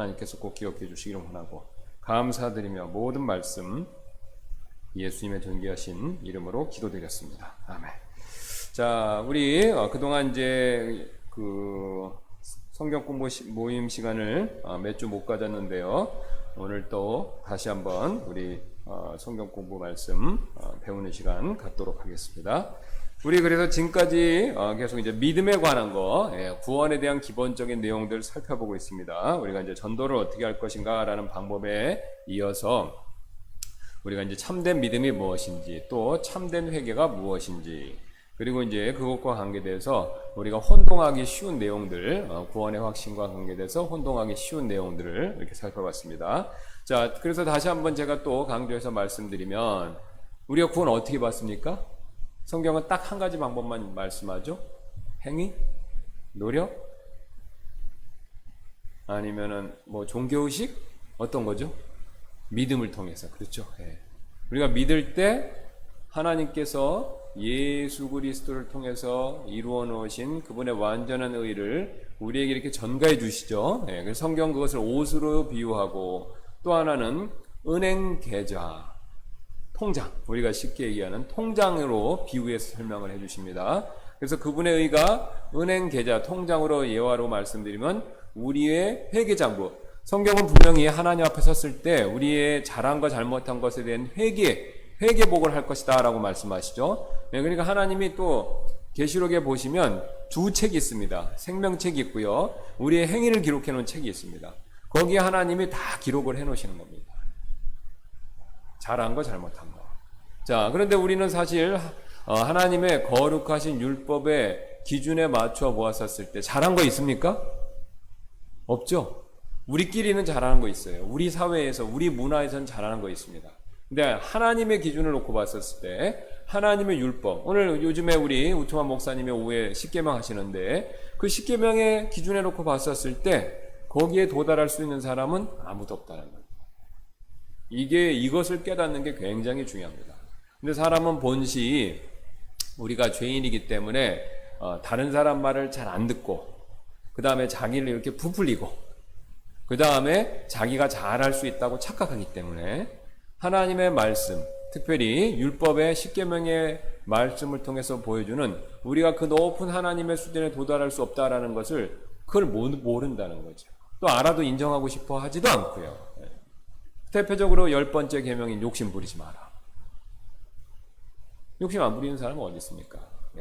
하나님께서 꼭 기억해 주시기를 원하고 감사드리며 모든 말씀 예수님의 존귀하신 이름으로 기도드렸습니다. 아멘. 자, 우리 그동안 이제 그 성경 공부 모임 시간을 몇 주 못 가졌는데요. 오늘 또 다시 한번 우리 성경 공부 말씀 배우는 시간 갖도록 하겠습니다. 우리 그래서 지금까지 계속 이제 믿음에 관한 거, 구원에 대한 기본적인 내용들 살펴보고 있습니다. 우리가 이제 전도를 어떻게 할 것인가라는 방법에 이어서 우리가 이제 참된 믿음이 무엇인지, 또 참된 회개가 무엇인지, 그리고 이제 그것과 관계돼서 우리가 혼동하기 쉬운 내용들, 구원의 확신과 관계돼서 혼동하기 쉬운 내용들을 이렇게 살펴봤습니다. 자, 그래서 다시 한번 제가 또 강조해서 말씀드리면, 우리가 구원 어떻게 받습니까? 성경은 딱 한 가지 방법만 말씀하죠. 행위? 노력? 아니면은 뭐 종교의식? 어떤 거죠? 믿음을 통해서. 그렇죠. 우리가 믿을 때 하나님께서 예수 그리스도를 통해서 이루어 놓으신 그분의 완전한 의를 우리에게 이렇게 전가해 주시죠. 그래서 성경 그것을 옷으로 비유하고, 또 하나는 은행 계좌, 통장, 우리가 쉽게 얘기하는 통장으로 비유해서 설명을 해 주십니다. 그래서 그분의 의가 은행 계좌, 통장으로 예화로 말씀드리면 우리의 회계장부, 성경은 분명히 하나님 앞에 섰을 때 우리의 잘한 것 잘못한 것에 대한 회계복을 할 것이다 라고 말씀하시죠. 그러니까 하나님이 또 계시록에 보시면 두 책이 있습니다. 생명책이 있고요, 우리의 행위를 기록해 놓은 책이 있습니다. 거기에 하나님이 다 기록을 해 놓으시는 겁니다. 잘한 거 잘못한 거. 자, 그런데 우리는 사실 하나님의 거룩하신 율법의 기준에 맞춰 보았었을 때 잘한 거 있습니까? 없죠. 우리끼리는 잘하는 거 있어요. 우리 사회에서, 우리 문화에서는 잘하는 거 있습니다. 근데 하나님의 기준을 놓고 봤었을 때 하나님의 율법, 오늘 요즘에 우리 우투만 목사님의 오후에 십계명 하시는데 그 십계명의 기준에 놓고 봤었을 때 거기에 도달할 수 있는 사람은 아무도 없다는 거예요. 이것을 깨닫는 게 굉장히 중요합니다. 근데 사람은 본시 우리가 죄인이기 때문에 다른 사람 말을 잘 안 듣고, 그 다음에 자기를 이렇게 부풀리고, 그 다음에 자기가 잘할 수 있다고 착각하기 때문에 하나님의 말씀, 특별히 율법의 십계명의 말씀을 통해서 보여주는 우리가 그 높은 하나님의 수준에 도달할 수 없다라는 것을 그걸 모른다는 거죠. 또 알아도 인정하고 싶어 하지도 않고요. 대표적으로 10번째 계명인 욕심 부리지 마라. 욕심 안 부리는 사람은 어디 있습니까?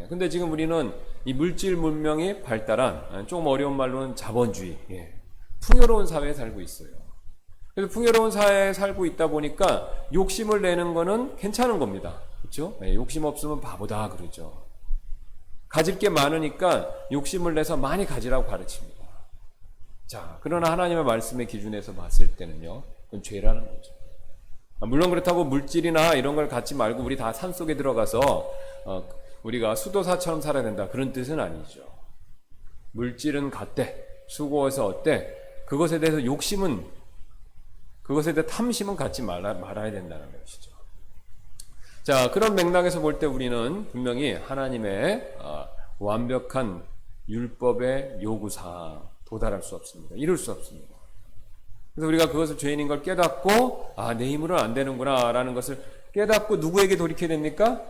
근데 지금 우리는 이 물질 문명이 발달한, 조금 어려운 말로는 자본주의, 풍요로운 사회에 살고 있어요. 그래서 풍요로운 사회에 살고 있다 보니까 욕심을 내는 거는 괜찮은 겁니다. 그렇죠? 욕심 없으면 바보다 그러죠. 가질 게 많으니까 욕심을 내서 많이 가지라고 가르칩니다. 자, 그러나 하나님의 말씀의 기준에서 봤을 때는요, 그건 죄라는 거죠. 물론 그렇다고 물질이나 이런 걸 갖지 말고 우리 다 산속에 들어가서 우리가 수도사처럼 살아야 된다, 그런 뜻은 아니죠. 물질은 같대, 수고해서 어때, 그것에 대해서 욕심은, 그것에 대해 탐심은 갖지 말아야 된다는 것이죠. 자, 그런 맥락에서 볼 때 우리는 분명히 하나님의 완벽한 율법의 요구사항 도달할 수 없습니다. 이룰 수 없습니다. 그래서 우리가 그것을 죄인인 걸 깨닫고, 내 힘으로는 안 되는구나 라는 것을 깨닫고 누구에게 돌이켜야 됩니까?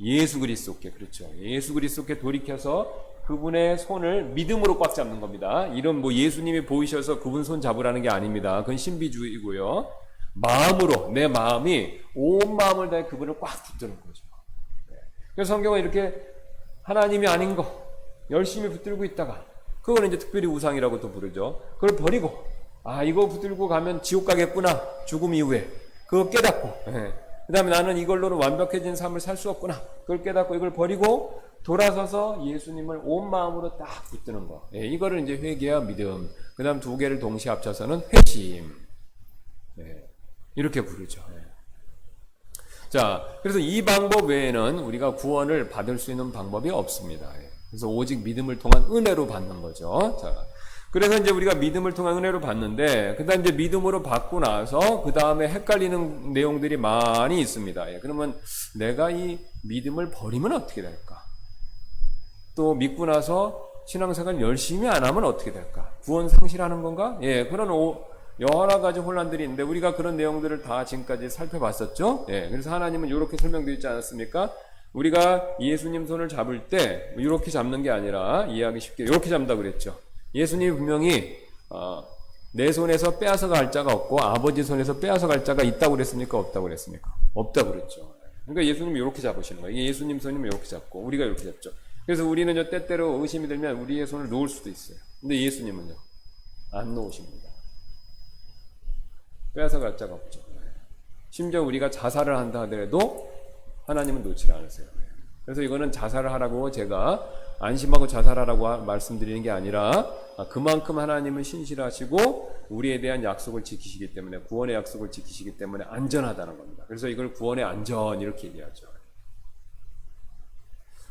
예수 그리스도께. 그렇죠. 예수 그리스도께 돌이켜서 그분의 손을 믿음으로 꽉 잡는 겁니다. 이런 뭐 예수님이 보이셔서 그분 손 잡으라는 게 아닙니다. 그건 신비주의고요. 마음으로, 내 마음이 온 마음을 다해 그분을 꽉 붙드는 거죠. 그래서 성경은 이렇게 하나님이 아닌 거 열심히 붙들고 있다가, 그거는 이제 특별히 우상이라고 또 부르죠. 그걸 버리고, 이거 붙들고 가면 지옥 가겠구나, 죽음 이후에. 그거 깨닫고, 그 다음에 나는 이걸로는 완벽해진 삶을 살 수 없구나, 그걸 깨닫고 이걸 버리고 돌아서서 예수님을 온 마음으로 딱 붙드는 거. 이거를 이제 회개와 믿음, 그 다음 두 개를 동시에 합쳐서는 회심. 이렇게 부르죠. 자, 그래서 이 방법 외에는 우리가 구원을 받을 수 있는 방법이 없습니다. 그래서 오직 믿음을 통한 은혜로 받는 거죠. 자, 그래서 이제 우리가 믿음을 통한 은혜로 받는데, 그 다음 이제 믿음으로 받고 나서 그 다음에 헷갈리는 내용들이 많이 있습니다. 그러면 내가 이 믿음을 버리면 어떻게 될까? 또 믿고 나서 신앙생활 열심히 안 하면 어떻게 될까? 구원 상실하는 건가? 그런 여러 가지 혼란들이 있는데 우리가 그런 내용들을 다 지금까지 살펴봤었죠. 예, 그래서 하나님은 이렇게 설명되어 있지 않았습니까? 우리가 예수님 손을 잡을 때 이렇게 잡는 게 아니라 이해하기 쉽게 이렇게 잡는다고 그랬죠. 예수님이 분명히 내 손에서 빼앗아 갈 자가 없고 아버지 손에서 빼앗아 갈 자가 있다고 그랬습니까? 없다고 그랬습니까? 없다고 그랬죠. 그러니까 예수님이 이렇게 잡으시는 거예요. 예수님 손이면 이렇게 잡고 우리가 이렇게 잡죠. 그래서 우리는 때때로 의심이 들면 우리의 손을 놓을 수도 있어요. 근데 예수님은요, 안 놓으십니다. 빼앗아 갈 자가 없죠. 심지어 우리가 자살을 한다 하더라도 하나님은 놓지 않으세요. 그래서 이거는 자살을 하라고 제가 안심하고 자살하라고 말씀드리는 게 아니라 그만큼 하나님은 신실하시고 우리에 대한 약속을 지키시기 때문에, 구원의 약속을 지키시기 때문에 안전하다는 겁니다. 그래서 이걸 구원의 안전 이렇게 얘기하죠.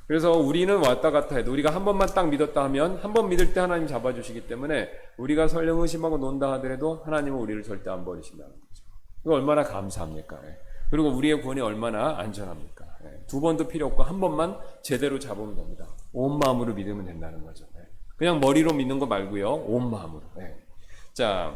그래서 우리는 왔다 갔다 해도 우리가 한 번만 딱 믿었다 하면 한 번 믿을 때 하나님 잡아주시기 때문에 우리가 설령 의심하고 논다 하더라도 하나님은 우리를 절대 안 버리신다는 거죠. 이거 얼마나 감사합니까? 그리고 우리의 구원이 얼마나 안전합니까? 두 번도 필요 없고 한 번만 제대로 잡으면 됩니다. 온 마음으로 믿으면 된다는 거죠. 그냥 머리로 믿는 거 말고요, 온 마음으로. 자,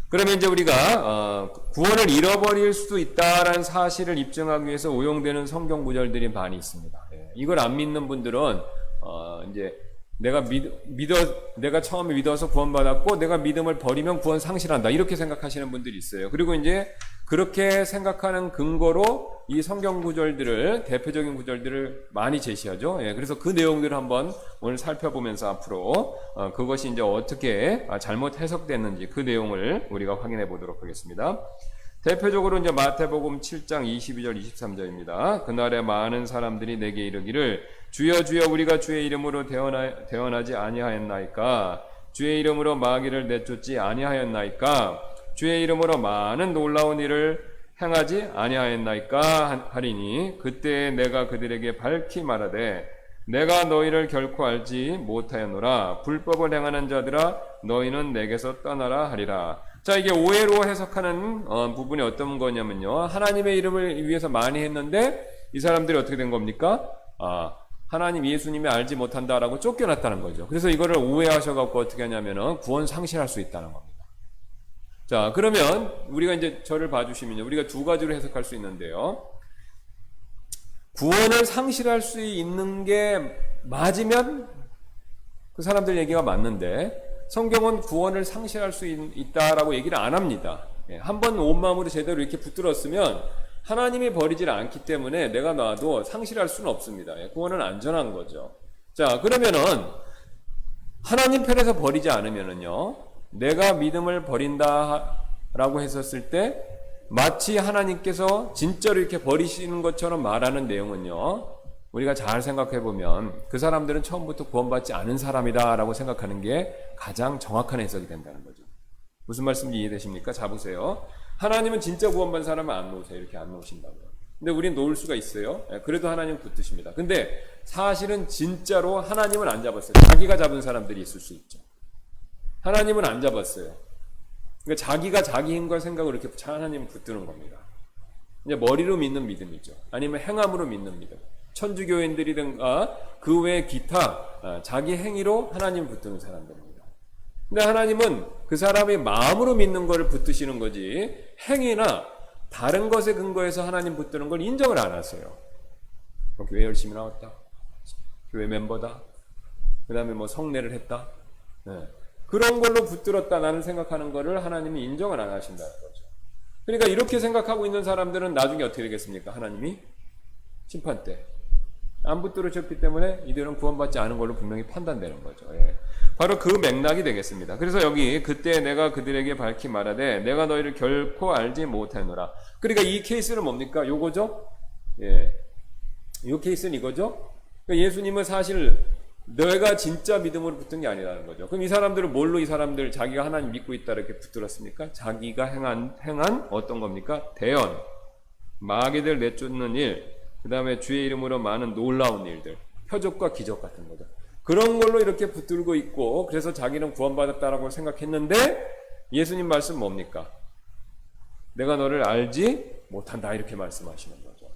그러면 이제 우리가 구원을 잃어버릴 수도 있다라는 사실을 입증하기 위해서 오용되는 성경 구절들이 많이 있습니다. 이걸 안 믿는 분들은 이제 내가 처음에 믿어서 구원받았고 내가 믿음을 버리면 구원 상실한다 이렇게 생각하시는 분들이 있어요. 그리고 이제 그렇게 생각하는 근거로 이 성경 구절들을, 대표적인 구절들을 많이 제시하죠. 그래서 그 내용들을 한번 오늘 살펴보면서 앞으로 그것이 이제 어떻게 잘못 해석됐는지 그 내용을 우리가 확인해 보도록 하겠습니다. 대표적으로 이제 마태복음 7장 22절 23절입니다. 그날에 많은 사람들이 내게 이르기를 주여 주여 우리가 주의 이름으로 대언하지 아니하였나이까? 주의 이름으로 마귀를 내쫓지 아니하였나이까? 주의 이름으로 많은 놀라운 일을 행하지 아니하였나이까? 하리니 그때 내가 그들에게 밝히 말하되 내가 너희를 결코 알지 못하였노라. 불법을 행하는 자들아 너희는 내게서 떠나라 하리라. 자, 이게 오해로 해석하는 부분이 어떤 거냐면요, 하나님의 이름을 위해서 많이 했는데 이 사람들이 어떻게 된 겁니까? 하나님 예수님이 알지 못한다라고 쫓겨났다는 거죠. 그래서 이거를 오해하셔갖고 어떻게 하냐면은 구원 상실할 수 있다는 겁니다. 자, 그러면 우리가 이제 저를 봐주시면요, 우리가 두 가지로 해석할 수 있는데요, 구원을 상실할 수 있는 게 맞으면 그 사람들 얘기가 맞는데 성경은 구원을 상실할 수 있다라고 얘기를 안 합니다. 한번 온 마음으로 제대로 이렇게 붙들었으면 하나님이 버리질 않기 때문에 내가 놔도 상실할 수는 없습니다. 구원은 안전한 거죠. 자, 그러면은 하나님 편에서 버리지 않으면은요, 내가 믿음을 버린다라고 했었을 때 마치 하나님께서 진짜로 이렇게 버리시는 것처럼 말하는 내용은요, 우리가 잘 생각해 보면 그 사람들은 처음부터 구원받지 않은 사람이다라고 생각하는 게 가장 정확한 해석이 된다는 거죠. 무슨 말씀인지 이해되십니까? 자, 보세요. 하나님은 진짜 구원받은 사람은 안 놓으세요. 이렇게 안 놓으신다고요. 근데 우리는 놓을 수가 있어요. 그래도 하나님은 붙드십니다. 근데 사실은 진짜로 하나님은 안 잡았어요. 자기가 잡은 사람들이 있을 수 있죠. 하나님은 안 잡았어요. 그러니까 자기가 자기 힘과 생각으로 이렇게 하나님을 붙드는 겁니다. 이제 머리로 믿는 믿음이죠. 아니면 행함으로 믿는 믿음. 천주교인들이든가 그 외 기타 자기 행위로 하나님을 붙드는 사람들입니다. 근데 하나님은 그 사람이 마음으로 믿는 것을 붙드시는 거지 행위나 다른 것에 근거해서 하나님 붙드는 걸 인정을 안 하세요. 교회 열심히 나왔다, 교회 멤버다, 그 다음에 뭐 성례를 했다, 그런 걸로 붙들었다 나는 생각하는 거를 하나님이 인정을 안 하신다는 거죠. 그러니까 이렇게 생각하고 있는 사람들은 나중에 어떻게 되겠습니까? 하나님이 심판 때 안 붙들으셨기 때문에 이들은 구원받지 않은 걸로 분명히 판단되는 거죠. 바로 그 맥락이 되겠습니다. 그래서 여기 그때 내가 그들에게 밝히 말하되 내가 너희를 결코 알지 못하노라. 그러니까 이 케이스는 뭡니까? 요거죠? 이 케이스는 이거죠? 그러니까 예수님은 사실 너희가 진짜 믿음으로 붙은 게 아니라는 거죠. 그럼 이 사람들은 뭘로 이 사람들 자기가 하나님 믿고 있다 이렇게 붙들었습니까? 자기가 행한 어떤 겁니까? 대언, 마귀들 내쫓는 일, 그 다음에 주의 이름으로 많은 놀라운 일들, 표적과 기적 같은 거죠. 그런 걸로 이렇게 붙들고 있고 그래서 자기는 구원받았다라고 생각했는데 예수님 말씀 뭡니까? 내가 너를 알지 못한다 이렇게 말씀하시는 거죠.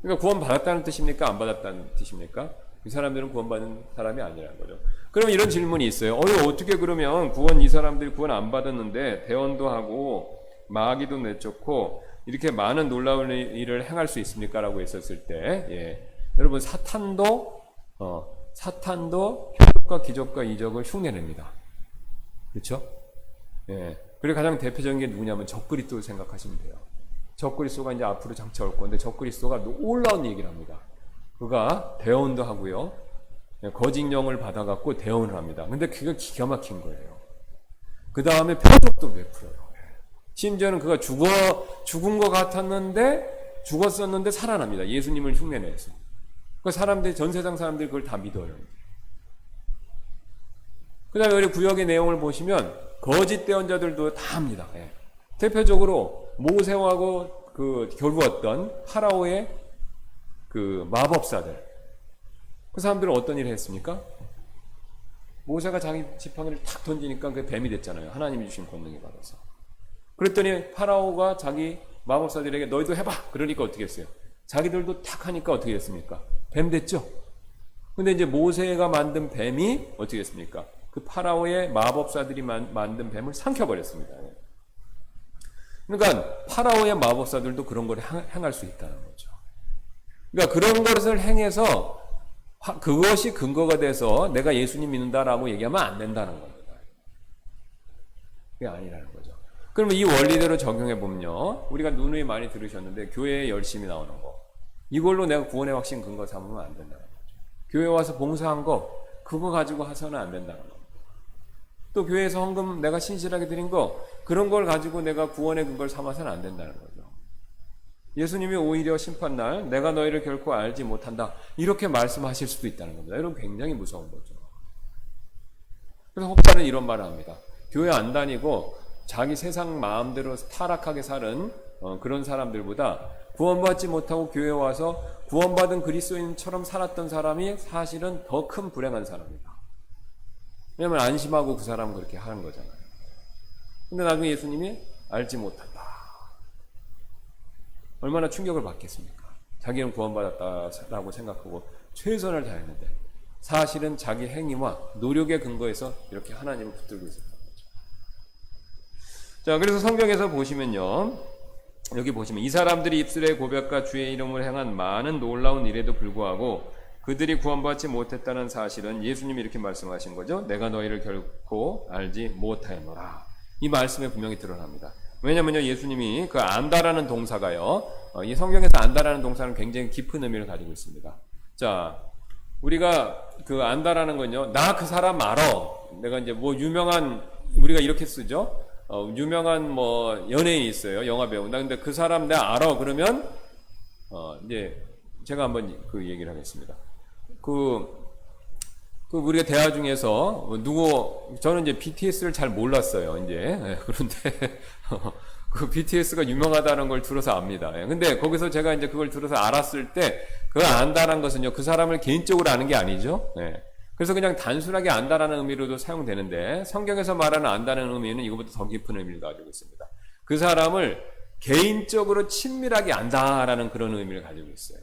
그러니까 구원받았다는 뜻입니까? 안 받았다는 뜻입니까? 이 사람들은 구원받은 사람이 아니라는 거죠. 그러면 이런 질문이 있어요. 어떻게 그러면 이 사람들이 구원 안 받았는데 대언도 하고 마귀도 내쫓고 이렇게 많은 놀라운 일을 행할 수 있습니까? 라고 했었을 때, 여러분, 사탄도 혈육과 기적과 이적을 흉내냅니다. 그렇죠? 그리고 가장 대표적인 게 누구냐면 적그리스도를 생각하시면 돼요. 적그리스도가 이제 앞으로 장차 올 건데 적그리스도가 놀라운 얘기를 합니다. 그가 대언도 하고요. 거짓 영을 받아갖고 대언을 합니다. 근데 그게 기가 막힌 거예요. 그 다음에 표적도 베풀어요. 심지어는 그가 죽은 것 같았는데 죽었었는데 살아납니다. 예수님을 흉내내서. 그 사람들이 전 세상 사람들이 그걸 다 믿어요. 그 다음에 우리 구역의 내용을 보시면 거짓 대언자들도 다 합니다. 대표적으로 모세하고 겨루었던 파라오의 마법사들. 그 사람들은 어떤 일을 했습니까? 모세가 자기 지팡이를 탁 던지니까 그게 뱀이 됐잖아요. 하나님이 주신 권능에 받아서. 그랬더니 파라오가 자기 마법사들에게 너희도 해봐. 그러니까 어떻게 했어요? 자기들도 탁 하니까 어떻게 됐습니까? 뱀 됐죠? 근데 이제 모세가 만든 뱀이 어떻게 됐습니까? 그 파라오의 마법사들이 만든 뱀을 삼켜버렸습니다. 그러니까 파라오의 마법사들도 그런 걸 행할 수 있다는 거죠. 그러니까 그런 것을 행해서 그것이 근거가 돼서 내가 예수님 믿는다라고 얘기하면 안 된다는 겁니다. 그게 아니라는 거죠. 그러면 이 원리대로 적용해 보면요, 우리가 누누이 많이 들으셨는데 교회에 열심히 나오는 거, 이걸로 내가 구원의 확신 근거 삼으면 안 된다는 거죠. 교회 와서 봉사한 거 그거 가지고 해서는 안 된다는 겁니다. 또 교회에서 헌금 내가 신실하게 드린 거 그런 걸 가지고 내가 구원의 근거를 삼아서는 안 된다는 거죠. 예수님이 오히려 심판날 내가 너희를 결코 알지 못한다 이렇게 말씀하실 수도 있다는 겁니다. 여러분 굉장히 무서운 거죠. 그래서 혹자는 이런 말을 합니다. 교회 안 다니고 자기 세상 마음대로 타락하게 사는 그런 사람들보다 구원받지 못하고 교회에 와서 구원받은 그리스도인처럼 살았던 사람이 사실은 더 큰 불행한 사람이다. 왜냐하면 안심하고 그 사람은 그렇게 하는 거잖아요. 근데 나중에 예수님이 알지 못한다. 얼마나 충격을 받겠습니까? 자기는 구원받았다라고 생각하고 최선을 다했는데 사실은 자기 행위와 노력의 근거에서 이렇게 하나님을 붙들고 있었던 거죠. 자, 그래서 성경에서 보시면요, 여기 보시면 이 사람들이 입술의 고백과 주의 이름을 행한 많은 놀라운 일에도 불구하고 그들이 구원받지 못했다는 사실은 예수님이 이렇게 말씀하신 거죠. 내가 너희를 결코 알지 못하였노라. 이 말씀에 분명히 드러납니다. 왜냐면요, 예수님이 그 안다라는 동사가요, 이 성경에서 안다라는 동사는 굉장히 깊은 의미를 가지고 있습니다. 자, 우리가 그 안다라는 건요, 나 그 사람 알아. 내가 이제 우리가 이렇게 쓰죠. 유명한 연예인이 있어요. 영화 배우. 나 근데 그 사람 내가 알아. 그러면, 이제 제가 한번 그 얘기를 하겠습니다. 우리가 대화 중에서 저는 이제 BTS를 잘 몰랐어요. 이제 그런데 그 BTS가 유명하다는 걸 들어서 압니다. 근데 거기서 제가 이제 그걸 들어서 알았을 때 그걸 안다는 것은요, 그 사람을 개인적으로 아는 게 아니죠. 그래서 그냥 단순하게 안다라는 의미로도 사용되는데 성경에서 말하는 안다는 의미는 이거보다 더 깊은 의미를 가지고 있습니다. 그 사람을 개인적으로 친밀하게 안다라는 그런 의미를 가지고 있어요.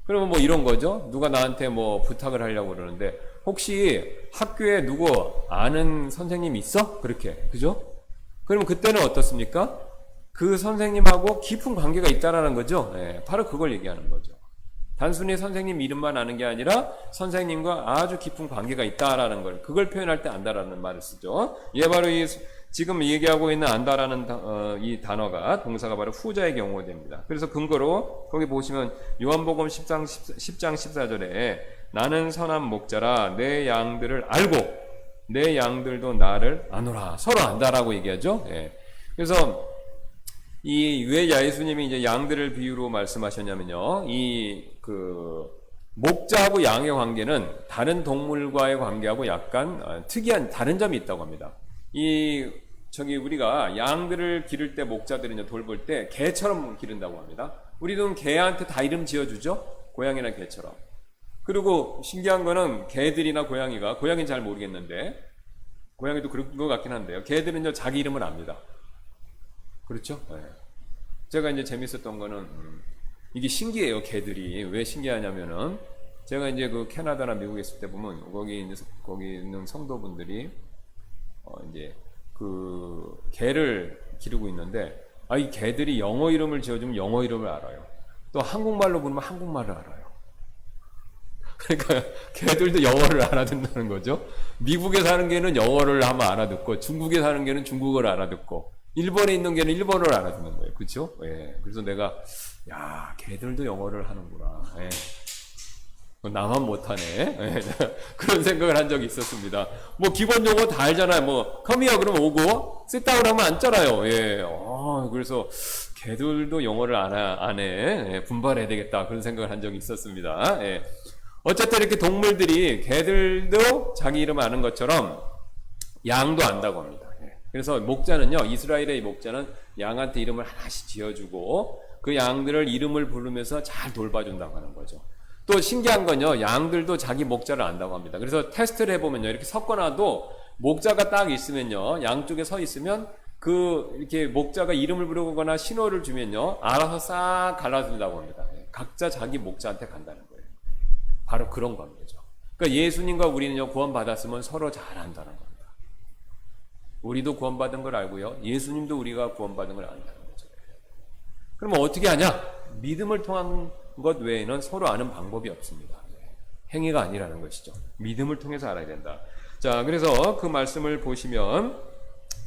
그러면 이런 거죠. 누가 나한테 부탁을 하려고 그러는데 혹시 학교에 누구 아는 선생님 있어? 그렇게. 그죠? 그러면 그때는 어떻습니까? 그 선생님하고 깊은 관계가 있다라는 거죠. 바로 그걸 얘기하는 거죠. 단순히 선생님 이름만 아는 게 아니라 선생님과 아주 깊은 관계가 있다라는 걸, 그걸 표현할 때 안다라는 말을 쓰죠. 바로 지금 얘기하고 있는 안다라는 이 단어가, 동사가 바로 후자의 경우가 됩니다. 그래서 근거로 거기 보시면 요한복음 10장 14절에 나는 선한 목자라 내 양들을 알고 내 양들도 나를 아노라. 서로 안다라고 얘기하죠. 그래서 왜 예수님이 이제 양들을 비유로 말씀하셨냐면요, 목자하고 양의 관계는 다른 동물과의 관계하고 약간 특이한 다른 점이 있다고 합니다. 우리가 양들을 기를 때, 목자들은요, 돌볼 때 개처럼 기른다고 합니다. 우리도 개한테 다 이름 지어주죠? 고양이나 개처럼. 그리고 신기한 거는 개들이나 고양이는 잘 모르겠는데, 고양이도 그런 것 같긴 한데요. 개들은요, 자기 이름을 압니다. 그렇죠? 제가 이제 재밌었던 거는, 이게 신기해요, 개들이. 왜 신기하냐면은, 제가 이제 그 캐나다나 미국에 있을 때 보면 거기 있는 성도분들이 이제 그 개를 기르고 있는데 이 개들이 영어 이름을 지어주면 영어 이름을 알아요. 또 한국말로 부르면 한국말을 알아요. 그러니까 개들도 영어를 알아듣는다는 거죠. 미국에 사는 개는 영어를 하면 알아듣고 중국에 사는 개는 중국어를 알아듣고 일본에 있는 개는 일본어를 알아듣는 거예요. 그렇죠? 예. 그래서 내가 개들도 영어를 하는구나. 예. 나만 못하네. 예. 그런 생각을 한 적이 있었습니다. 뭐 기본 용어 다 알잖아요. 뭐 come here 그러면 오고 sit down 하면 앉잖아요. 예. 그래서 개들도 영어를 안 해. 예. 분발해야 되겠다. 그런 생각을 한 적이 있었습니다. 예. 어쨌든 이렇게 동물들이 개들도 자기 이름 아는 것처럼 양도 안다고 합니다. 그래서 목자는요, 이스라엘의 목자는 양한테 이름을 하나씩 지어주고 그 양들을 이름을 부르면서 잘 돌봐준다고 하는 거죠. 또 신기한 건요, 양들도 자기 목자를 안다고 합니다. 그래서 테스트를 해보면요, 이렇게 섞어놔도 목자가 딱 있으면요, 양쪽에 서 있으면 이렇게 목자가 이름을 부르거나 신호를 주면요, 알아서 싹 갈라준다고 합니다. 각자 자기 목자한테 간다는 거예요. 바로 그런 겁니다. 그러니까 예수님과 우리는요, 구원받았으면 서로 잘 안다는 겁니다. 우리도 구원받은 걸 알고요, 예수님도 우리가 구원받은 걸 안다는 거죠. 그러면 어떻게 하냐? 믿음을 통한 것 외에는 서로 아는 방법이 없습니다. 행위가 아니라는 것이죠. 믿음을 통해서 알아야 된다. 자, 그래서 그 말씀을 보시면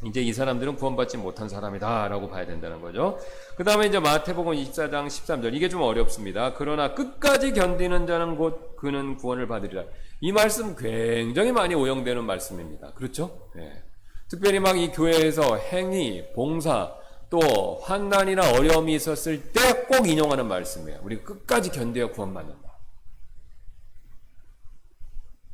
이제 이 사람들은 구원받지 못한 사람이다 라고 봐야 된다는 거죠. 그 다음에 이제 마태복음 24장 13절, 이게 좀 어렵습니다. 그러나 끝까지 견디는 자는 곧 그는 구원을 받으리라. 이 말씀 굉장히 많이 오용되는 말씀입니다. 그렇죠? 네. 특별히 막 이 교회에서 행위, 봉사, 또 환난이나 어려움이 있었을 때 꼭 인용하는 말씀이에요. 우리 끝까지 견뎌야 구원받는다.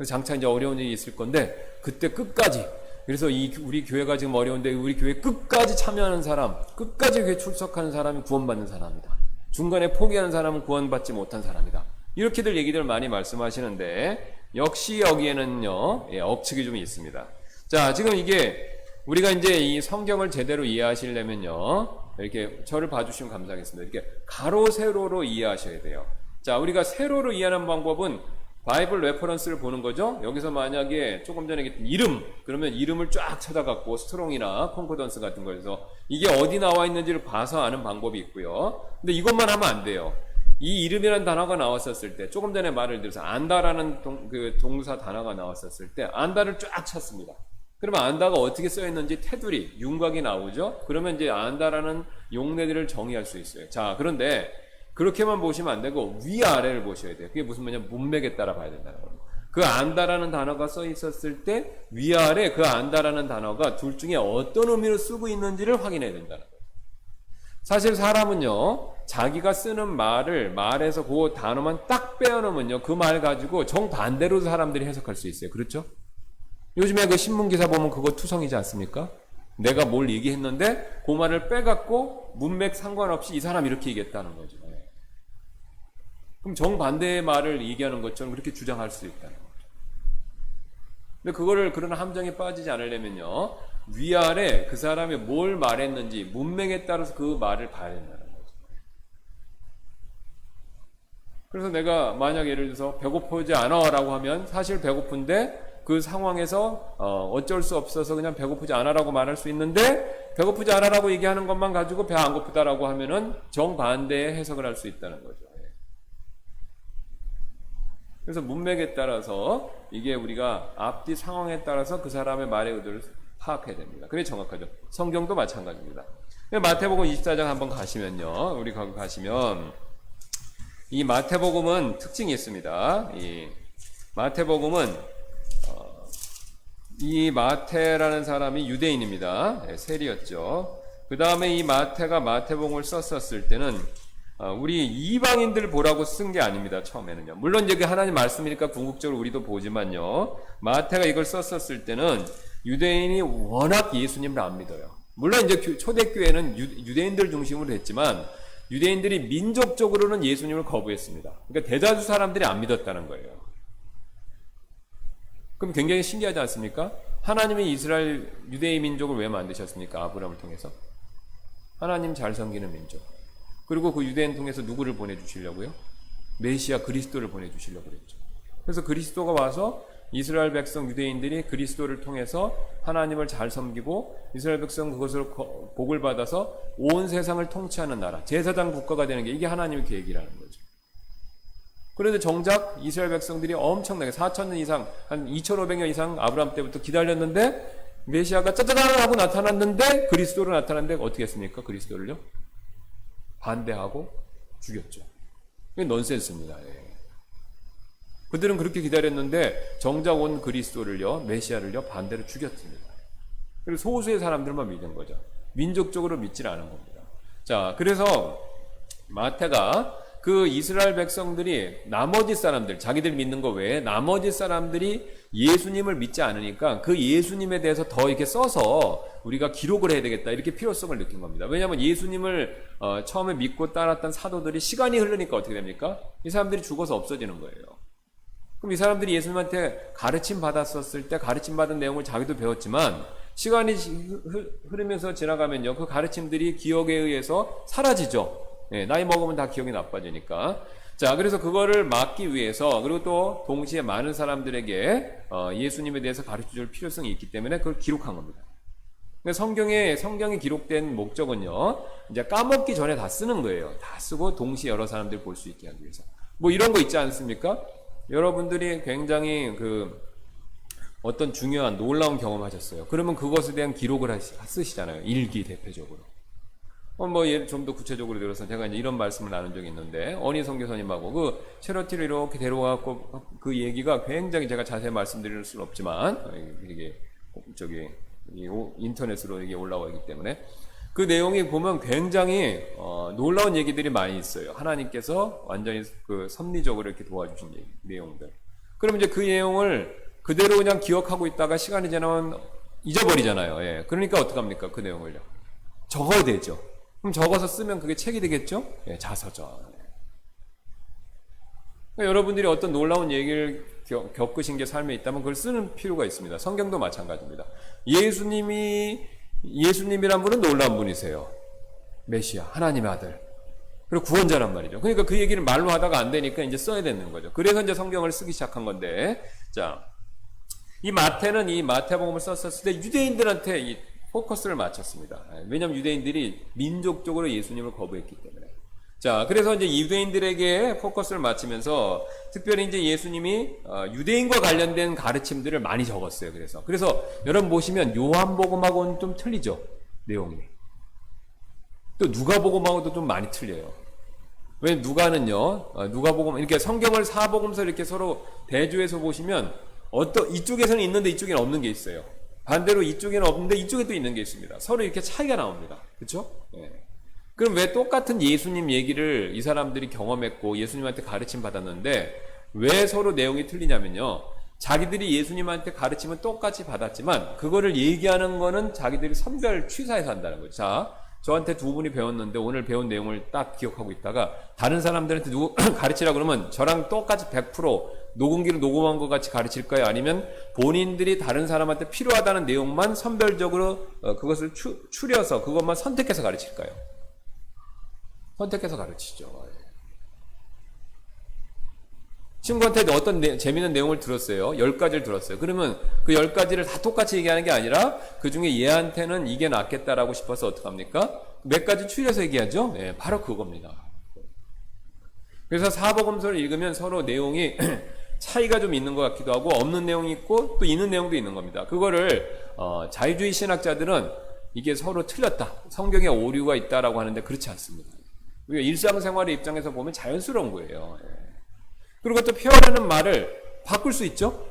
장차 이제 어려운 일이 있을 건데 그때 끝까지, 그래서 우리 교회가 지금 어려운데 우리 교회 끝까지 참여하는 사람, 끝까지 교회 출석하는 사람이 구원받는 사람이다. 중간에 포기하는 사람은 구원받지 못한 사람이다. 이렇게들 얘기들 많이 말씀하시는데 역시 여기에는요, 억측이 좀 있습니다. 자, 지금 이게 우리가 이제 이 성경을 제대로 이해하시려면요, 이렇게 저를 봐주시면 감사하겠습니다. 이렇게 가로 세로로 이해하셔야 돼요. 자, 우리가 세로로 이해하는 방법은 바이블 레퍼런스를 보는 거죠. 여기서 만약에 조금 전에 얘기했던 이름, 그러면 이름을 쫙 찾아갖고 스트롱이나 콘코던스 같은 거에서 이게 어디 나와 있는지를 봐서 아는 방법이 있고요. 근데 이것만 하면 안 돼요. 이 이름이라는 단어가 나왔었을 때, 조금 전에 말을 들어서 안다라는 동사 단어가 나왔었을 때 안다를 쫙 찾습니다. 그러면 안다가 어떻게 써있는지 테두리, 윤곽이 나오죠. 그러면 이제 안다라는 용례들을 정의할 수 있어요. 자, 그런데 그렇게만 보시면 안 되고 위아래를 보셔야 돼요. 그게 무슨 말이냐, 문맥에 따라 봐야 된다는 겁니다. 그 안다라는 단어가 써 있었을 때 위아래 그 안다라는 단어가 둘 중에 어떤 의미로 쓰고 있는지를 확인해야 된다는 거예요. 사실 사람은요, 자기가 쓰는 말에서 그 단어만 딱 빼어놓으면요, 그 말 가지고 정반대로 사람들이 해석할 수 있어요. 그렇죠? 요즘에 그 신문기사 보면 그거 투성이지 않습니까? 내가 뭘 얘기했는데 그 말을 빼갖고 문맥 상관없이 이 사람 이렇게 얘기했다는 거죠. 그럼 정반대의 말을 얘기하는 것처럼 그렇게 주장할 수 있다는 거죠. 근데 그거를 그런 함정에 빠지지 않으려면요, 위아래 그 사람이 뭘 말했는지 문맥에 따라서 그 말을 봐야 된다는 거죠. 그래서 내가 만약 예를 들어서 배고프지 않아 라고 하면 사실 배고픈데 그 상황에서 어쩔 수 없어서 그냥 배고프지 않아라고 말할 수 있는데, 배고프지 않아라고 얘기하는 것만 가지고 배 안 고프다라고 하면은 정반대의 해석을 할 수 있다는 거죠. 그래서 문맥에 따라서 이게 우리가 앞뒤 상황에 따라서 그 사람의 말의 의도를 파악해야 됩니다. 그게 정확하죠. 성경도 마찬가지입니다. 마태복음 24장 한번 가시면요, 우리 거기 가시면 이 마태복음은 특징이 있습니다. 이 마태복음은 이 마태라는 사람이 유대인입니다. 세리였죠. 그 다음에 이 마태가 마태복음을 썼었을 때는 우리 이방인들 보라고 쓴 게 아닙니다. 처음에는요. 물론 이제 하나님 말씀이니까 궁극적으로 우리도 보지만요, 마태가 이걸 썼었을 때는 유대인이 워낙 예수님을 안 믿어요. 물론 이제 초대교회는 유대인들 중심으로 했지만 유대인들이 민족적으로는 예수님을 거부했습니다. 그러니까 대다수 사람들이 안 믿었다는 거예요. 그럼 굉장히 신기하지 않습니까? 하나님이 이스라엘 유대인 민족을 왜 만드셨습니까? 아브라함을 통해서. 하나님 잘 섬기는 민족. 그리고 그 유대인 통해서 누구를 보내주시려고요? 메시아 그리스도를 보내주시려고 그랬죠. 그래서 그리스도가 와서 이스라엘 백성 유대인들이 그리스도를 통해서 하나님을 잘 섬기고 이스라엘 백성 그것을 복을 받아서 온 세상을 통치하는 나라, 제사장 국가가 되는 게 이게 하나님의 계획이라는 거죠. 그런데 정작 이스라엘 백성들이 엄청나게 4,000년 이상, 한 2,500년 이상 아브라함 때부터 기다렸는데 메시아가 짜자잔 하고 나타났는데 그리스도로 나타났는데 어떻게 했습니까? 그리스도를요? 반대하고 죽였죠. 이게 넌센스입니다. 예. 그들은 그렇게 기다렸는데 정작 온 그리스도를요, 메시아를요, 반대로 죽였습니다. 그리고 소수의 사람들만 믿은 거죠. 민족적으로 믿질 않은 겁니다. 자, 그래서 마태가 그 이스라엘 백성들이 나머지 사람들, 자기들 믿는 거 외에 나머지 사람들이 예수님을 믿지 않으니까 그 예수님에 대해서 더 이렇게 써서 우리가 기록을 해야 되겠다, 이렇게 필요성을 느낀 겁니다. 왜냐하면 예수님을 처음에 믿고 따랐던 사도들이 시간이 흐르니까 어떻게 됩니까? 이 사람들이 죽어서 없어지는 거예요. 그럼 이 사람들이 예수님한테 가르침 받았었을 때 가르침 받은 내용을 자기도 배웠지만 시간이 흐르면서 지나가면요, 그 가르침들이 기억에 의해서 사라지죠. 예, 나이 먹으면 다 기억이 나빠지니까. 자, 그래서 그거를 막기 위해서, 그리고 또 동시에 많은 사람들에게 예수님에 대해서 가르쳐줄 필요성이 있기 때문에 그걸 기록한 겁니다. 성경에 기록된 목적은요, 이제 까먹기 전에 다 쓰는 거예요. 다 쓰고 동시에 여러 사람들 볼 수 있게 하기 위해서. 뭐 이런 거 있지 않습니까? 여러분들이 굉장히 어떤 중요한 놀라운 경험하셨어요. 그러면 그것에 대한 기록을 쓰시잖아요. 일기 대표적으로. 좀 더 구체적으로 들어서 제가 이제 이런 말씀을 나눈 적이 있는데, 어니 선교사님하고 그 체러티를 이렇게 데려와갖고 그 얘기가 굉장히 제가 자세히 말씀드릴 수는 없지만, 이게 인터넷으로 이게 올라와 있기 때문에, 그 내용이 보면 굉장히, 놀라운 얘기들이 많이 있어요. 하나님께서 완전히 섭리적으로 이렇게 도와주신 내용들. 그럼 이제 그 내용을 그대로 그냥 기억하고 있다가 시간이 지나면 잊어버리잖아요. 예. 그러니까 어떡합니까? 그 내용을요. 적어야 되죠. 그럼 적어서 쓰면 그게 책이 되겠죠? 예, 자서전. 그러니까 여러분들이 어떤 놀라운 얘기를 겪으신 게 삶에 있다면 그걸 쓰는 필요가 있습니다. 성경도 마찬가지입니다. 예수님이란 분은 놀라운 분이세요. 메시아, 하나님의 아들. 그리고 구원자란 말이죠. 그러니까 그 얘기를 말로 하다가 안 되니까 이제 써야 되는 거죠. 그래서 이제 성경을 쓰기 시작한 건데, 자, 이 마태는 이 마태복음을 썼을 때 유대인들한테 이 포커스를 맞췄습니다. 왜냐하면 유대인들이 민족적으로 예수님을 거부했기 때문에. 자, 그래서 이제 유대인들에게 포커스를 맞추면서 특별히 이제 예수님이 유대인과 관련된 가르침들을 많이 적었어요. 그래서 여러분 보시면 요한복음하고는 좀 틀리죠, 내용이. 또 누가복음하고도 좀 많이 틀려요. 왜 누가복음 이렇게 성경을 사복음서 이렇게 서로 대조해서 보시면 이쪽에서는 있는데 이쪽에는 없는 게 있어요. 반대로 이쪽에는 없는데 이쪽에도 있는 게 있습니다. 서로 이렇게 차이가 나옵니다. 그렇죠? 예. 그럼 왜 똑같은 예수님 얘기를 이 사람들이 경험했고 예수님한테 가르침 받았는데 왜 서로 내용이 틀리냐면요, 자기들이 예수님한테 가르침은 똑같이 받았지만 그거를 얘기하는 거는 자기들이 선별 취사해서 한다는 거죠. 자, 저한테 두 분이 배웠는데 오늘 배운 내용을 딱 기억하고 있다가 다른 사람들한테 가르치라 그러면 저랑 똑같이 100% 녹음기로 녹음한 것 같이 가르칠까요? 아니면 본인들이 다른 사람한테 필요하다는 내용만 선별적으로 그것을 추려서 그것만 선택해서 가르칠까요? 선택해서 가르치죠. 친구한테 어떤 재미있는 내용을 들었어요. 10가지를 들었어요. 그러면 그 10가지를 다 똑같이 얘기하는 게 아니라 그 중에 얘한테는 이게 낫겠다라고 싶어서 어떡합니까? 몇 가지 추려서 얘기하죠? 네, 바로 그겁니다. 그래서 사복음서를 읽으면 서로 내용이 차이가 좀 있는 것 같기도 하고 없는 내용이 있고 또 있는 내용도 있는 겁니다. 그거를 자유주의 신학자들은 이게 서로 틀렸다, 성경에 오류가 있다라고 하는데 그렇지 않습니다. 우리가 일상생활의 입장에서 보면 자연스러운 거예요. 그리고 또 표현하는 말을 바꿀 수 있죠?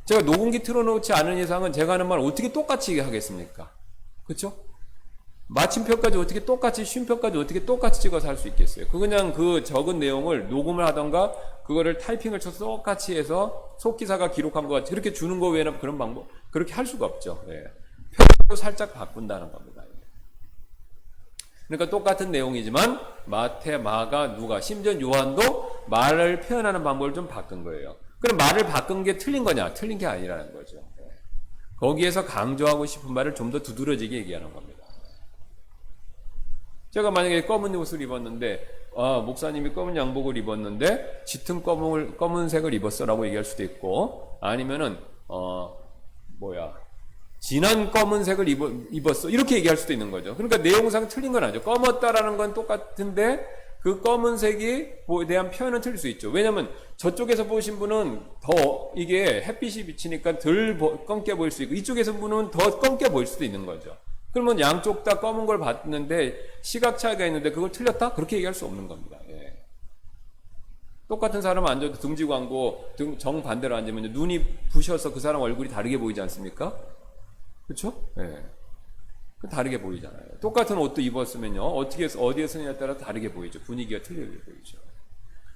제가 녹음기 틀어놓지 않은 이상은 제가 하는 말 어떻게 똑같이 하겠습니까? 그렇죠? 마침표까지 어떻게 똑같이, 쉼표까지 어떻게 똑같이 찍어서 할 수 있겠어요? 그냥 그 적은 내용을 녹음을 하던가 그거를 타이핑을 쳐서 똑같이 해서 속기사가 기록한 것 같이 그렇게 주는 거 외에는 그런 방법, 그렇게 할 수가 없죠. 예. 표현도 살짝 바꾼다는 겁니다. 그러니까 똑같은 내용이지만 마태, 마가, 누가, 심지어 요한도 말을 표현하는 방법을 좀 바꾼 거예요. 그럼 말을 바꾼 게 틀린 거냐? 틀린 게 아니라는 거죠. 거기에서 강조하고 싶은 말을 좀 더 두드러지게 얘기하는 겁니다. 제가 만약에 검은 옷을 입었는데, 목사님이 검은 양복을 입었는데 짙은 검은색을 입었어라고 얘기할 수도 있고, 아니면은 진한 검은색을 입었어 이렇게 얘기할 수도 있는 거죠. 그러니까 내용상 틀린 건 아니죠. 검었다라는 건 똑같은데 그 검은색에 대한 표현은 틀릴 수 있죠. 왜냐하면 저쪽에서 보신 분은 더 이게 햇빛이 비치니까 덜 검게 보일 수 있고, 이쪽에서 분은 더 검게 보일 수도 있는 거죠. 그러면 양쪽 다 검은 걸 봤는데 시각 차이가 있는데 그걸 틀렸다? 그렇게 얘기할 수 없는 겁니다. 예. 똑같은 사람 앉아도 등지고 앉고 정반대로 앉으면 눈이 부셔서 그 사람 얼굴이 다르게 보이지 않습니까? 그렇죠? 예. 다르게 보이잖아요. 똑같은 옷도 입었으면요, 어디에 쓰느냐에 따라 다르게 보이죠. 분위기가 틀리게 보이죠.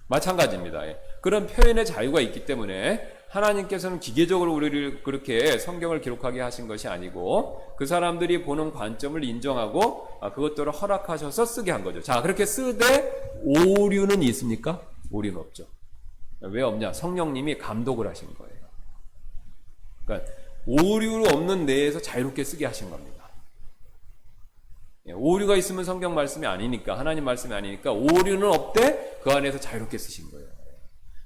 마찬가지입니다. 예. 그런 표현의 자유가 있기 때문에 하나님께서는 기계적으로 우리를 그렇게 성경을 기록하게 하신 것이 아니고 그 사람들이 보는 관점을 인정하고 그것들을 허락하셔서 쓰게 한 거죠. 자, 그렇게 쓰되 오류는 있습니까? 오류는 없죠. 왜 없냐? 성령님이 감독을 하신 거예요. 그러니까 오류 없는 내에서 자유롭게 쓰게 하신 겁니다. 오류가 있으면 성경 말씀이 아니니까, 하나님 말씀이 아니니까 오류는 없되 그 안에서 자유롭게 쓰신 거예요.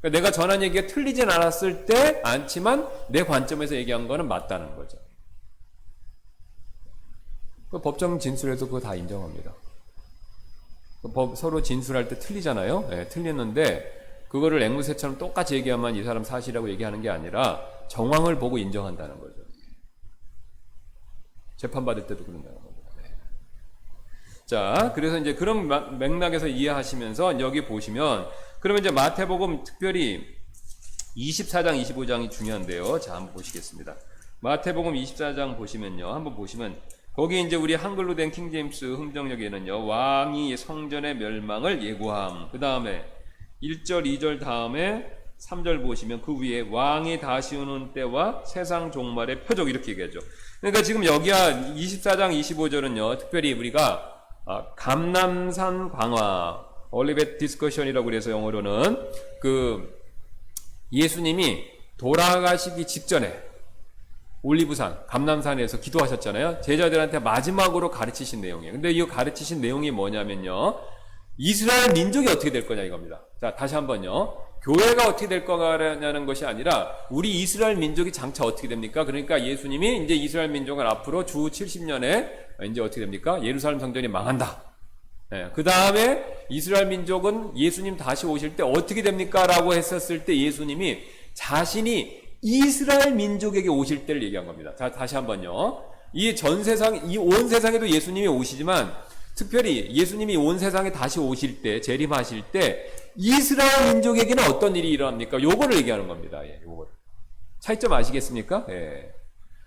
그러니까 내가 전한 얘기가 틀리진 않지만 내 관점에서 얘기한 거는 맞다는 거죠. 그 법정 진술에서 그거 다 인정합니다. 서로 진술할 때 틀리잖아요. 네, 틀렸는데 그거를 앵무새처럼 똑같이 얘기하면 이 사람 사실이라고 얘기하는 게 아니라 정황을 보고 인정한다는 거죠. 재판받을 때도 그런다는 겁니다. 네. 자, 그래서 이제 그런 맥락에서 이해하시면서 여기 보시면, 그러면 이제 마태복음 특별히 24장, 25장이 중요한데요. 자, 한번 보시겠습니다. 마태복음 24장 보시면요. 한번 보시면, 거기 이제 우리 한글로 된 킹제임스 흥정역에는요, 왕이 성전의 멸망을 예고함. 그 다음에 1절, 2절 다음에 3절 보시면 그 위에 왕이 다시 오는 때와 세상 종말의 표적 이렇게 얘기하죠. 그러니까 지금 여기야 24장 25절은요 특별히 우리가 감람산 광화 올리벳 디스커션이라고 그래서 영어로는 그 예수님이 돌아가시기 직전에 올리브산 감람산에서 기도하셨잖아요. 제자들한테 마지막으로 가르치신 내용이에요. 근데 이 가르치신 내용이 뭐냐면요, 이스라엘 민족이 어떻게 될 거냐 이겁니다. 자, 다시 한번요. 교회가 어떻게 될 거냐는 것이 아니라 우리 이스라엘 민족이 장차 어떻게 됩니까? 그러니까 예수님이 이제 이스라엘 민족을 앞으로 주 70년에 이제 어떻게 됩니까? 예루살렘 성전이 망한다. 네, 그 다음에 이스라엘 민족은 예수님 다시 오실 때 어떻게 됩니까? 라고 했었을 때 예수님이 자신이 이스라엘 민족에게 오실 때를 얘기한 겁니다. 자, 다시 한번요. 이 온 세상에도 예수님이 오시지만 특별히 예수님이 온 세상에 다시 오실 때, 재림하실 때 이스라엘 민족에게는 어떤 일이 일어납니까? 요거를 얘기하는 겁니다. 예, 요거. 차이점 아시겠습니까? 예.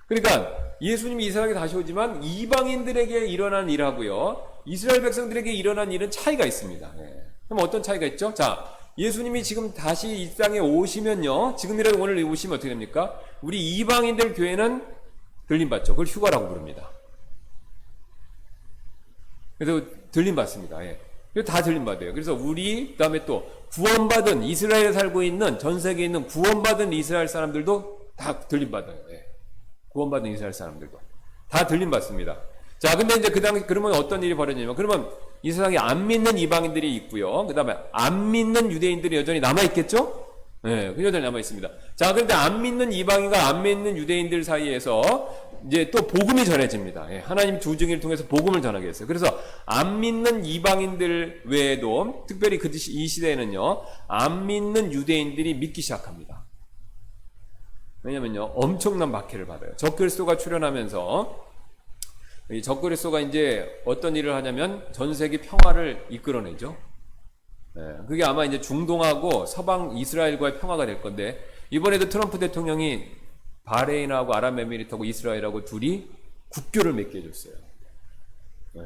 그러니까 예수님이 이 세상에 다시 오지만 이방인들에게 일어난 일하고요, 이스라엘 백성들에게 일어난 일은 차이가 있습니다. 예. 그럼 어떤 차이가 있죠? 자, 예수님이 지금 다시 이 땅에 오시면요, 지금이라도 오늘 오시면 어떻게 됩니까? 우리 이방인들 교회는 들림받죠. 그걸 휴가라고 부릅니다. 그래서 들림받습니다. 예. 다 들림받아요. 그래서 그 다음에 또 구원받은 이스라엘에 살고 있는 전 세계에 있는 구원받은 이스라엘 사람들도 다 들림받아요. 예. 구원받은 이스라엘 사람들도 다 들림받습니다. 자, 근데 이제 그러면 어떤 일이 벌어지냐면, 그러면 이 세상에 안 믿는 이방인들이 있고요. 그 다음에 안 믿는 유대인들이 여전히 남아있겠죠? 네, 그 여전히 남아있습니다. 자, 그런데 안 믿는 이방인과 안 믿는 유대인들 사이에서 이제 또 복음이 전해집니다. 예, 하나님 두 증인을 통해서 복음을 전하게 했어요. 그래서 안 믿는 이방인들 외에도 특별히 이 시대에는요, 안 믿는 유대인들이 믿기 시작합니다. 왜냐면요, 엄청난 박해를 받아요. 적그리스도가 출현하면서 이 적그리스도가 이제 어떤 일을 하냐면 전 세계 평화를 이끌어내죠. 네, 그게 아마 이제 중동하고 서방 이스라엘과의 평화가 될 건데, 이번에도 트럼프 대통령이 바레인하고 아랍에미리트하고 이스라엘하고 둘이 국교를 맺게 해줬어요. 네,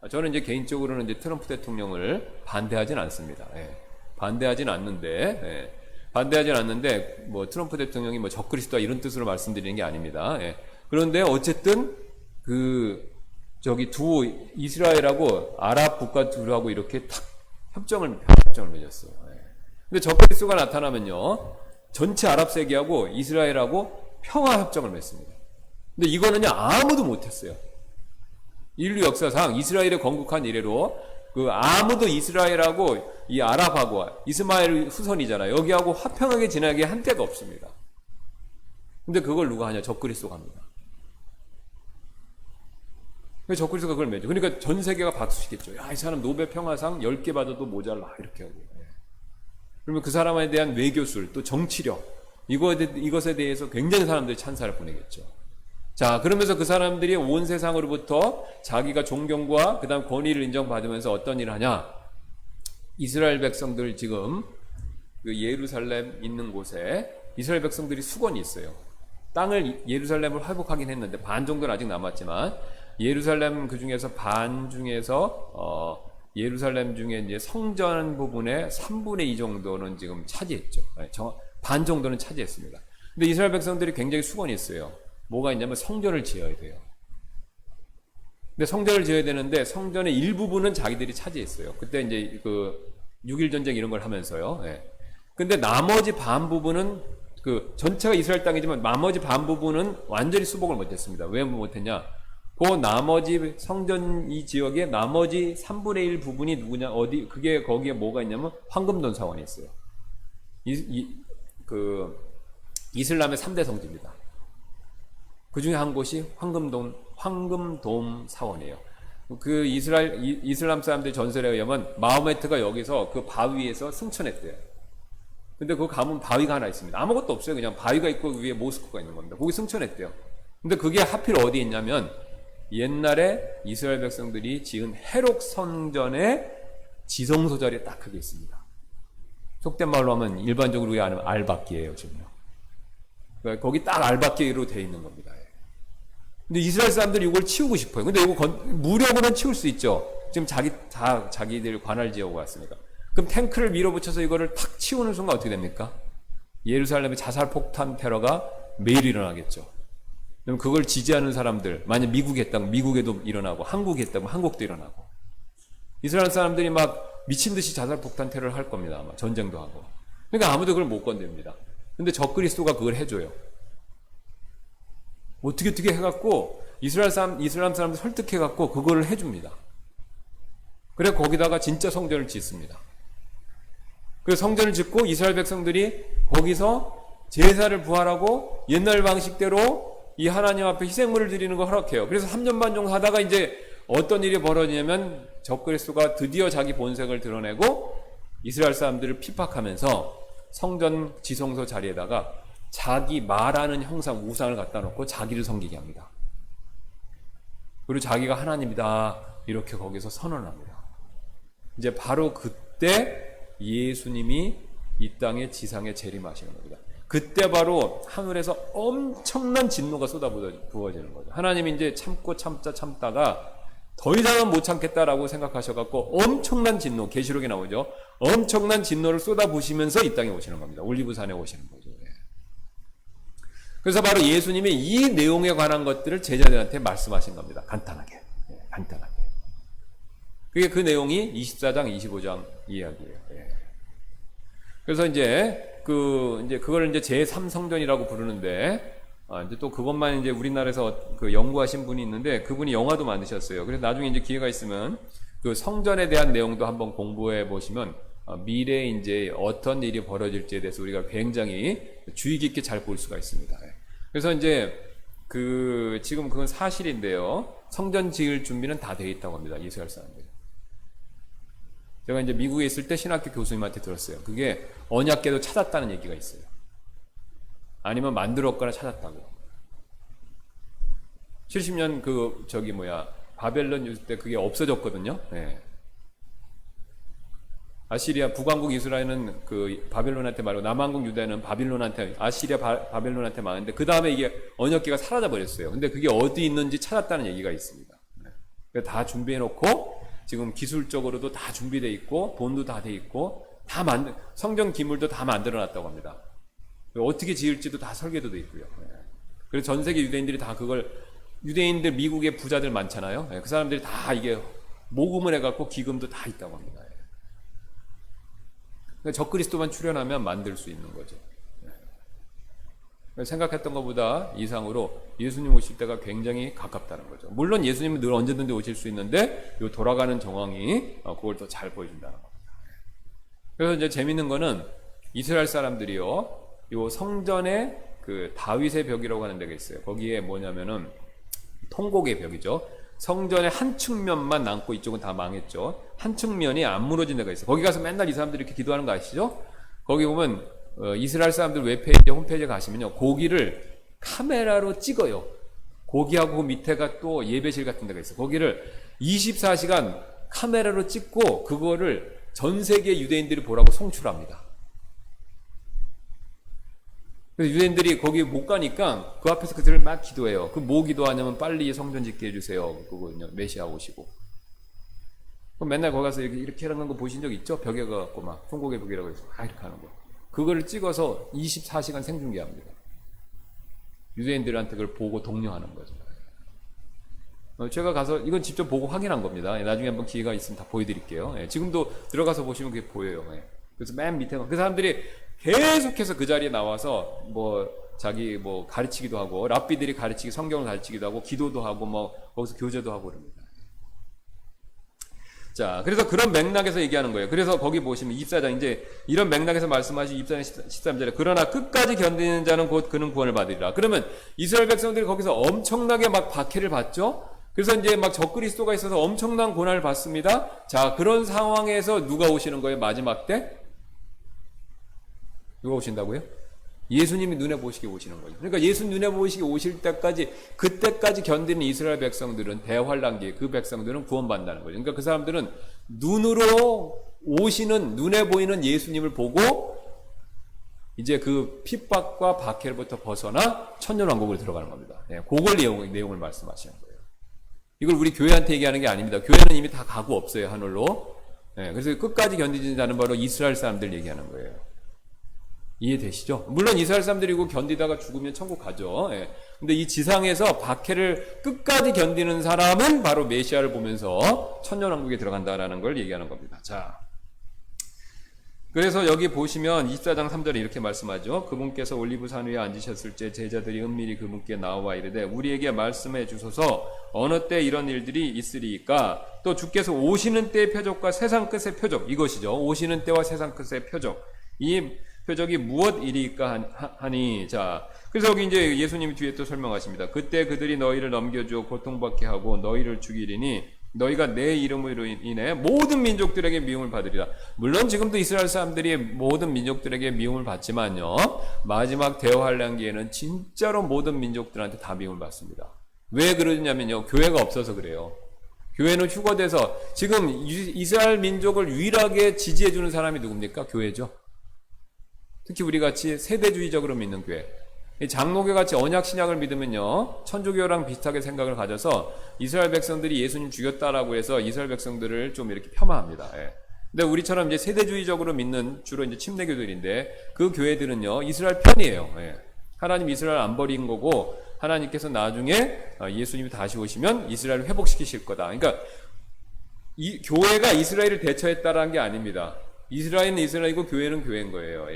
저는 이제 개인적으로는 이제 트럼프 대통령을 반대하진 않습니다. 네, 반대하진 않는데 뭐 트럼프 대통령이 뭐 적그리스도와 이런 뜻으로 말씀드리는 게 아닙니다. 네, 그런데 어쨌든 두 이스라엘하고 아랍 국가 둘하고 이렇게 탁 협정을 맺었어요. 네. 근데 적그리스도가 나타나면요, 전체 아랍 세계하고 이스라엘하고 평화 협정을 맺습니다. 근데 이거는요, 아무도 못했어요. 인류 역사상 이스라엘의 건국한 이래로 그 아무도 이스라엘하고 이 아랍하고 이스마엘 후손이잖아요. 여기하고 화평하게 지나게 한 때도 없습니다. 근데 그걸 누가 하냐? 적그리스도가 합니다. 적그리스도가 그걸 매죠. 그러니까 전 세계가 박수치겠죠. 야, 이 사람 노벨 평화상 10개 받아도 모자라. 이렇게 하고. 그러면 그 사람에 대한 외교술, 또 정치력, 이것에 대해서 굉장히 사람들이 찬사를 보내겠죠. 자, 그러면서 그 사람들이 온 세상으로부터 자기가 존경과 그 다음 권위를 인정받으면서 어떤 일을 하냐? 이스라엘 백성들 지금 그 예루살렘 있는 곳에 이스라엘 백성들이 수건이 있어요. 땅을 예루살렘을 회복하긴 했는데 반 정도는 아직 남았지만 예루살렘 그 중에서 반 중에서 예루살렘 중에 이제 성전 부분의 3분의 2 정도는 지금 차지했죠. 반 정도는 차지했습니다. 근데 이스라엘 백성들이 굉장히 수건이 있어요. 뭐가 있냐면 성전을 지어야 돼요. 근데 성전을 지어야 되는데 성전의 일부분은 자기들이 차지했어요. 그때 이제 그 6.1 전쟁 이런 걸 하면서요. 근데 나머지 반 부분은 그 전체가 이스라엘 땅이지만 나머지 반 부분은 완전히 수복을 못했습니다. 왜 못했냐? 그 나머지 성전 이 지역의 나머지 3분의 1 부분이 누구냐? 어디 그게 거기에 뭐가 있냐면 황금돔 사원이 있어요. 그 이슬람의 3대 성지입니다. 그 중에 한 곳이 황금돔 사원이에요. 그 이슬람 사람들 전설에 의하면 마호메트가 여기서 그 바위에서 승천했대요. 근데 그 가면 바위가 하나 있습니다. 아무것도 없어요. 그냥 바위가 있고 위에 모스크가 있는 겁니다. 거기 승천했대요. 근데 그게 하필 어디에 있냐면 옛날에 이스라엘 백성들이 지은 헤록 성전의 지성소 자리에 딱 그게 있습니다. 속된 말로 하면 일반적으로 우리가 아는 알박기예요, 지금요. 그러니까 거기 딱 알박기로 되어 있는 겁니다. 근데 이스라엘 사람들이 이걸 치우고 싶어요. 근데 이거 무력으로는 치울 수 있죠. 지금 자기들 관할 지역으로 왔으니까. 그럼 탱크를 밀어붙여서 이거를 탁 치우는 순간 어떻게 됩니까? 예루살렘의 자살 폭탄 테러가 매일 일어나겠죠. 그럼 그걸 지지하는 사람들, 만약 미국에 했다면 미국에도 일어나고, 한국에 했다면 한국도 일어나고. 이스라엘 사람들이 막 미친 듯이 자살 폭탄 테러를 할 겁니다. 아마 전쟁도 하고. 그러니까 아무도 그걸 못 건듭니다. 근데 적그리스도가 그걸 해줘요. 어떻게 해갖고 이슬람 사람들 설득해갖고 그거를 해줍니다. 그래 거기다가 진짜 성전을 짓습니다. 그래서 성전을 짓고 이스라엘 백성들이 거기서 제사를 부활하고 옛날 방식대로 이 하나님 앞에 희생물을 드리는 거 허락해요. 그래서 3년 반 정도 하다가 이제 어떤 일이 벌어지냐면 적그리스도가 드디어 자기 본색을 드러내고 이스라엘 사람들을 핍박하면서 성전 지성소 자리에다가 자기 말하는 형상, 우상을 갖다 놓고 자기를 섬기게 합니다. 그리고 자기가 하나님이다 이렇게 거기서 선언합니다. 이제 바로 그때 예수님이 이 땅의 지상에 재림하시는 겁니다. 그때 바로 하늘에서 엄청난 진노가 쏟아부어지는 거죠. 하나님이 이제 참다가 더 이상은 못 참겠다라고 생각하셔갖고 엄청난 진노, 계시록에 나오죠. 엄청난 진노를 쏟아부으시면서 이 땅에 오시는 겁니다. 올리브산에 오시는 거죠. 그래서 바로 예수님이 이 내용에 관한 것들을 제자들한테 말씀하신 겁니다. 간단하게. 그게 그 내용이 24장, 25장 이야기예요. 그래서 이제 그걸 이제 제3성전이라고 부르는데, 이제 또 그것만 이제 우리나라에서 그 연구하신 분이 있는데 그분이 영화도 만드셨어요. 그래서 나중에 이제 기회가 있으면 그 성전에 대한 내용도 한번 공부해 보시면 미래에 이제 어떤 일이 벌어질지에 대해서 우리가 굉장히 주의 깊게 잘 볼 수가 있습니다. 그래서 이제 지금 그건 사실인데요. 성전 지을 준비는 다 되어 있다고 합니다. 이스라엘 사람들이. 제가 이제 미국에 있을 때 신학교 교수님한테 들었어요. 그게 언약궤도 찾았다는 얘기가 있어요. 아니면 만들었거나 찾았다고. 70년 바벨론 유수 때 그게 없어졌거든요. 네. 아시리아 북왕국 이스라엘은 그 바벨론한테 말고 남왕국 유다는 아시리아 바벨론한테 말았는데 그 다음에 이게 언약궤가 사라져 버렸어요. 근데 그게 어디 있는지 찾았다는 얘기가 있습니다. 그러니까 다 준비해 놓고 지금 기술적으로도 다 준비돼 있고 돈도 다 돼 있고 성전 기물도 다 만들어 놨다고 합니다. 어떻게 지을지도 다 설계도 돼 있고요. 그래서 전 세계 유대인들이 다 유대인들 미국의 부자들 많잖아요. 그 사람들이 다 이게 모금을 해갖고 기금도 다 있다고 합니다. 적그리스도만 출현하면 만들 수 있는 거죠. 생각했던 것보다 이상으로 예수님 오실 때가 굉장히 가깝다는 거죠. 물론 예수님은 늘 언제든지 오실 수 있는데 이 돌아가는 정황이 그걸 더 잘 보여준다는 겁니다. 그래서 이제 재밌는 거는 이스라엘 사람들이요, 요 성전에 그 다윗의 벽이라고 하는 데가 있어요. 거기에 뭐냐면은 통곡의 벽이죠. 성전의 한 측면만 남고 이쪽은 다 망했죠. 한 측면이 안 무너진 데가 있어요. 거기 가서 맨날 이 사람들이 이렇게 기도하는 거 아시죠? 거기 보면 이스라엘 사람들 웹페이지 홈페이지에 가시면요, 고기를 카메라로 찍어요. 고기하고 그 밑에가 또 예배실 같은 데가 있어요. 거기를 24시간 카메라로 찍고 그거를 전 세계 유대인들이 보라고 송출합니다. 그래서 유대인들이 거기 못 가니까 그 앞에서 그들을 막 기도해요. 그 뭐 기도하냐면 빨리 성전 짓게 해주세요. 그거는요, 메시아 오시고. 그럼 맨날 거기 가서 이렇게 하는 거 보신 적 있죠? 벽에 가갖고 막 통곡의 벽이라고 해서 이렇게 하는 거. 그거를 찍어서 24시간 생중계합니다. 유대인들한테 그걸 보고 독려하는 거죠. 제가 가서 이건 직접 보고 확인한 겁니다. 나중에 한번 기회가 있으면 다 보여드릴게요. 지금도 들어가서 보시면 그게 보여요. 그래서 맨 밑에 그 사람들이 계속해서 그 자리에 나와서 뭐 자기 뭐 가르치기도 하고, 랍비들이 가르치기, 성경을 가르치기도 하고, 기도도 하고, 뭐 거기서 교제도 하고 그럽니다. 자, 그래서 그런 맥락에서 얘기하는 거예요. 그래서 거기 보시면 24장, 이제 이런 맥락에서 말씀하신 24장 13절에 그러나 끝까지 견디는 자는 곧 그는 구원을 받으리라. 그러면 이스라엘 백성들이 거기서 엄청나게 막 박해를 받죠. 그래서 이제 막 적그리스도가 있어서 엄청난 고난을 받습니다. 자, 그런 상황에서 누가 오시는 거예요? 마지막 때? 누가 오신다고요? 예수님이 눈에 보시게 오시는 거죠. 그러니까 예수 눈에 보시게 오실 때까지, 그때까지 견디는 이스라엘 백성들은, 대환란기에 그 백성들은 구원받는다는 거죠. 그러니까 그 사람들은 눈으로 오시는, 눈에 보이는 예수님을 보고 이제 그 핍박과 박해로부터 벗어나 천년왕국을 들어가는 겁니다. 그걸 내용을 말씀하시는 거예요. 이걸 우리 교회한테 얘기하는 게 아닙니다. 교회는 이미 다 가고 없어요, 하늘로. 그래서 끝까지 견디는 자는 바로 이스라엘 사람들 얘기하는 거예요. 이해되시죠? 물론 이스라엘 사람들이 이거 견디다가 죽으면 천국 가죠. 근데 이 지상에서 박해를 끝까지 견디는 사람은 바로 메시아를 보면서 천년왕국에 들어간다라는 걸 얘기하는 겁니다. 자, 그래서 여기 보시면 24장 3절에 이렇게 말씀하죠. 그분께서 올리브산 위에 앉으셨을 때 제자들이 은밀히 그분께 나와 이르되 우리에게 말씀해 주소서 어느 때 이런 일들이 있으리이까. 또 주께서 오시는 때의 표적과 세상 끝의 표적, 이것이죠. 오시는 때와 세상 끝의 표적, 이 표적이 무엇이리까 하니. 자, 그래서 여기 이제 예수님이 뒤에 또 설명하십니다. 그때 그들이 너희를 넘겨주어 고통받게 하고 너희를 죽이리니 너희가 내 이름으로 인해 모든 민족들에게 미움을 받으리라. 물론 지금도 이스라엘 사람들이 모든 민족들에게 미움을 받지만요, 마지막 대환란기에는 진짜로 모든 민족들한테 다 미움을 받습니다. 왜 그러냐면요, 교회가 없어서 그래요. 교회는 휴거돼서 지금 이스라엘 민족을 유일하게 지지해주는 사람이 누굽니까? 교회죠. 특히 우리 같이 세대주의적으로 믿는 교회, 장로교 같이 언약 신약을 믿으면요, 천주교랑 비슷하게 생각을 가져서 이스라엘 백성들이 예수님 죽였다라고 해서 이스라엘 백성들을 좀 이렇게 폄하합니다. 근데 우리처럼 이제 세대주의적으로 믿는 주로 이제 침례교들인데 그 교회들은요, 이스라엘 편이에요. 하나님 이스라엘 안 버린 거고 하나님께서 나중에 예수님이 다시 오시면 이스라엘을 회복시키실 거다. 그러니까 이 교회가 이스라엘을 대처했다라는 게 아닙니다. 이스라엘은 이스라엘이고 교회는 교회인 거예요.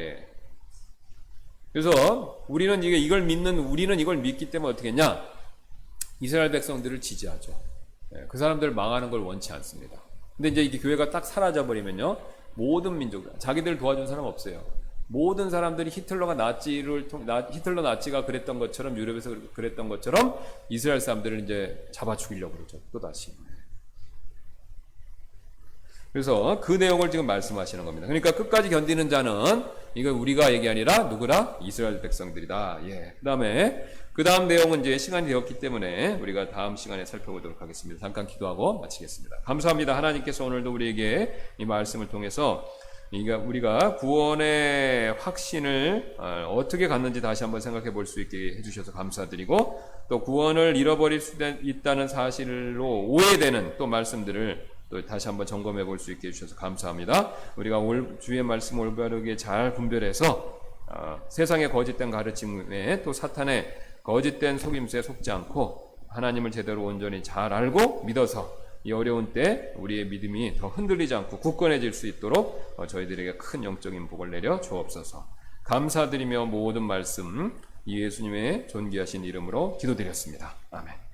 그래서 우리는 이걸 믿기 때문에 어떻게 했냐? 이스라엘 백성들을 지지하죠. 그 사람들 망하는 걸 원치 않습니다. 근데 이제 이게 교회가 딱 사라져버리면요, 모든 민족, 자기들 도와준 사람 없어요. 모든 사람들이 히틀러 나치가 그랬던 것처럼, 유럽에서 그랬던 것처럼 이스라엘 사람들을 이제 잡아 죽이려고 그러죠. 또다시. 그래서 그 내용을 지금 말씀하시는 겁니다. 그러니까 끝까지 견디는 자는, 이건 우리가 얘기 아니라 누구라? 이스라엘 백성들이다. 그 다음 내용은 이제 시간이 되었기 때문에 우리가 다음 시간에 살펴보도록 하겠습니다. 잠깐 기도하고 마치겠습니다. 감사합니다. 하나님께서 오늘도 우리에게 이 말씀을 통해서 우리가 구원의 확신을 어떻게 갖는지 다시 한번 생각해 볼 수 있게 해주셔서 감사드리고, 또 구원을 잃어버릴 수 있다는 사실로 오해되는 또 말씀들을 또 다시 한번 점검해 볼 수 있게 해주셔서 감사합니다. 우리가 주의 말씀 올바르게 잘 분별해서 세상의 거짓된 가르침에 또 사탄의 거짓된 속임수에 속지 않고 하나님을 제대로 온전히 잘 알고 믿어서 이 어려운 때 우리의 믿음이 더 흔들리지 않고 굳건해질 수 있도록 저희들에게 큰 영적인 복을 내려 주옵소서. 감사드리며 모든 말씀 이 예수님의 존귀하신 이름으로 기도드렸습니다. 아멘.